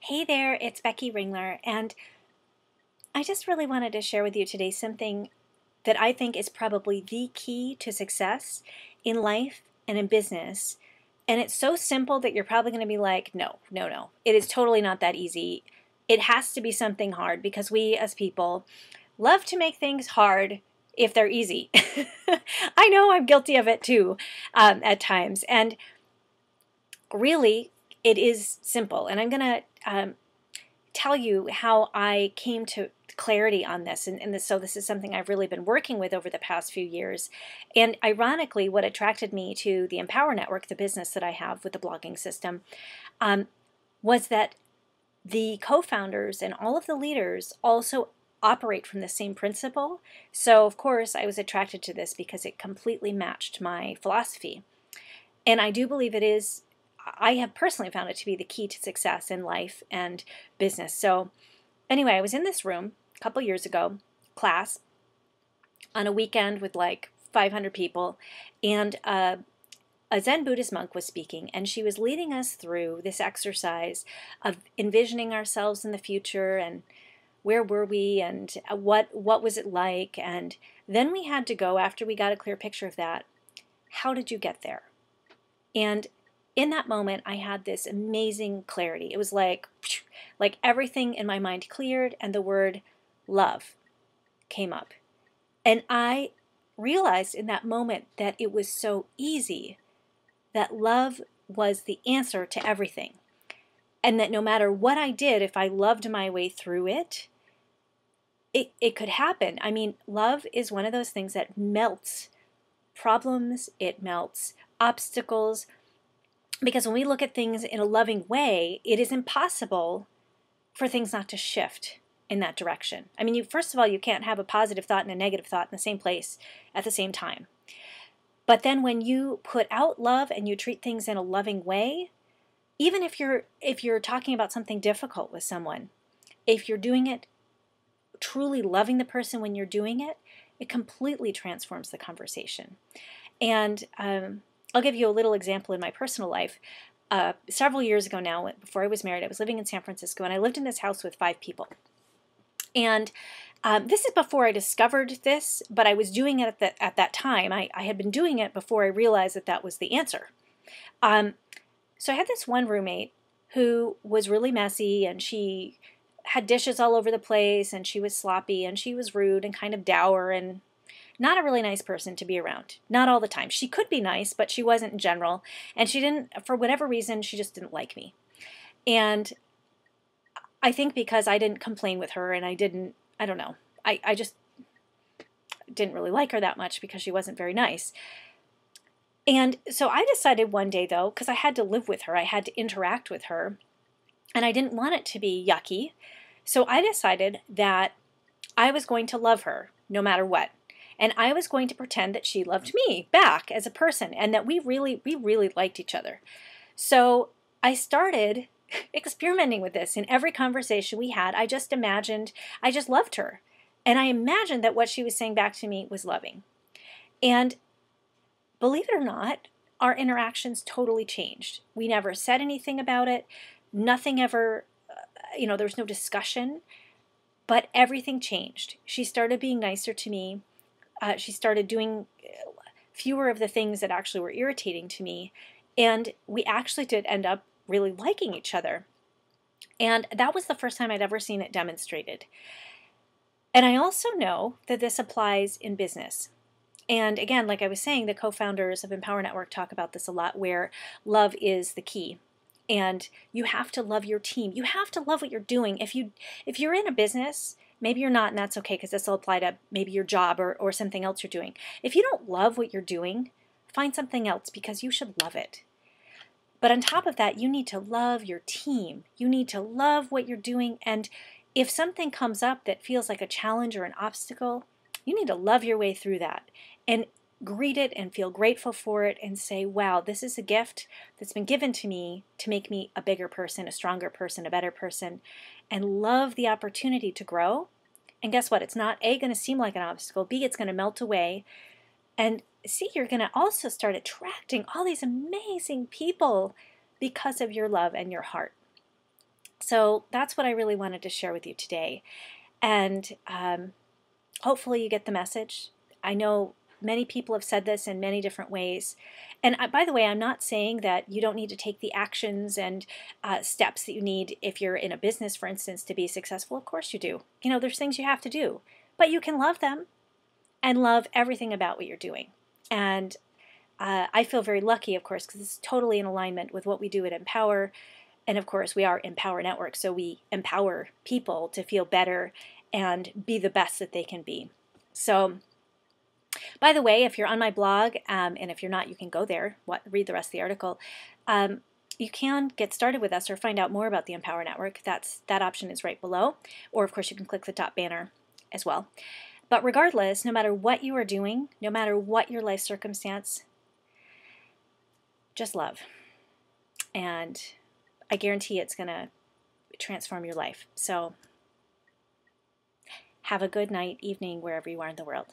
Hey there, it's Becky Ringler, and I just really wanted to share with you today something that I think is probably the key to success in life and in business. And it's so simple that you're probably going to be like, no, no, no. It is totally not that easy. It has to be something hard because we as people love to make things hard if they're easy. I know I'm guilty of it too at times. And really, it is simple. And I'm going to tell you how I came to clarity on this. So this is something I've really been working with over the past few years. And ironically, what attracted me to the Empower Network, the business that I have with the blogging system, was that the co-founders and all of the leaders also operate from the same principle. So of course, I was attracted to this because it completely matched my philosophy. And I do believe I have personally found it to be the key to success in life and business. So anyway, I was in this room a couple years ago, class, on a weekend with like 500 people, and a Zen Buddhist monk was speaking, and she was leading us through this exercise of envisioning ourselves in the future and where were we and what was it like, and then we had to go, after we got a clear picture of that, how did you get there? And in that moment, I had this amazing clarity. It was like everything in my mind cleared and the word love came up. And I realized in that moment that it was so easy, that love was the answer to everything. And that no matter what I did, if I loved my way through it, it could happen. I mean, love is one of those things that melts problems, it melts obstacles. Because when we look at things in a loving way, it is impossible for things not to shift in that direction. I mean, first of all, you can't have a positive thought and a negative thought in the same place at the same time. But then when you put out love and you treat things in a loving way, even if you're talking about something difficult with someone, if you're doing it truly loving the person when you're doing it, it completely transforms the conversation. And I'll give you a little example in my personal life. Several years ago now, before I was married, I was living in San Francisco, and I lived in this house with 5 people. And this is before I discovered this, but I was doing it at that time. I had been doing it before I realized that that was the answer. So I had this one roommate who was really messy, and she had dishes all over the place, and she was sloppy, and she was rude and kind of dour, and not a really nice person to be around. Not all the time. She could be nice, but she wasn't in general. And she didn't, for whatever reason, she just didn't like me. And I think because I didn't complain with her, and I don't know. I just didn't really like her that much because she wasn't very nice. And so I decided one day, though, because I had to live with her, I had to interact with her, and I didn't want it to be yucky. So I decided that I was going to love her no matter what. And I was going to pretend that she loved me back as a person, and that we really liked each other. So I started experimenting with this. In every conversation we had, I just loved her. And I imagined that what she was saying back to me was loving. And believe it or not, our interactions totally changed. We never said anything about it. Nothing ever, there was no discussion, but everything changed. She started being nicer to me. She started doing fewer of the things that actually were irritating to me. And we actually did end up really liking each other. And that was the first time I'd ever seen it demonstrated. And I also know that this applies in business. And again, like I was saying, the co-founders of Empower Network talk about this a lot, where love is the key. And you have to love your team. You have to love what you're doing. If you're in a business, maybe you're not, and that's okay, because this will apply to maybe your job or something else you're doing. If you don't love what you're doing, find something else, because you should love it. But on top of that, you need to love your team. You need to love what you're doing. And if something comes up that feels like a challenge or an obstacle, you need to love your way through that and greet it and feel grateful for it and say, wow, this is a gift that's been given to me to make me a bigger person, a stronger person, a better person, and love the opportunity to grow. And guess what? It's not A, going to seem like an obstacle. B, it's going to melt away. And C, you're going to also start attracting all these amazing people because of your love and your heart. So that's what I really wanted to share with you today. And hopefully you get the message. I know many people have said this in many different ways. And by the way, I'm not saying that you don't need to take the actions and steps that you need if you're in a business, for instance, to be successful. Of course you do. You know, there's things you have to do. But you can love them and love everything about what you're doing. And I feel very lucky, of course, because it's totally in alignment with what we do at Empower. And of course, we are Empower Network, so we empower people to feel better and be the best that they can be. So, by the way, if you're on my blog, and if you're not, you can go there, read the rest of the article. You can get started with us or find out more about the Empower Network. That option is right below. Or, of course, you can click the top banner as well. But regardless, no matter what you are doing, no matter what your life circumstance, just love. And I guarantee it's going to transform your life. So have a good night, evening, wherever you are in the world.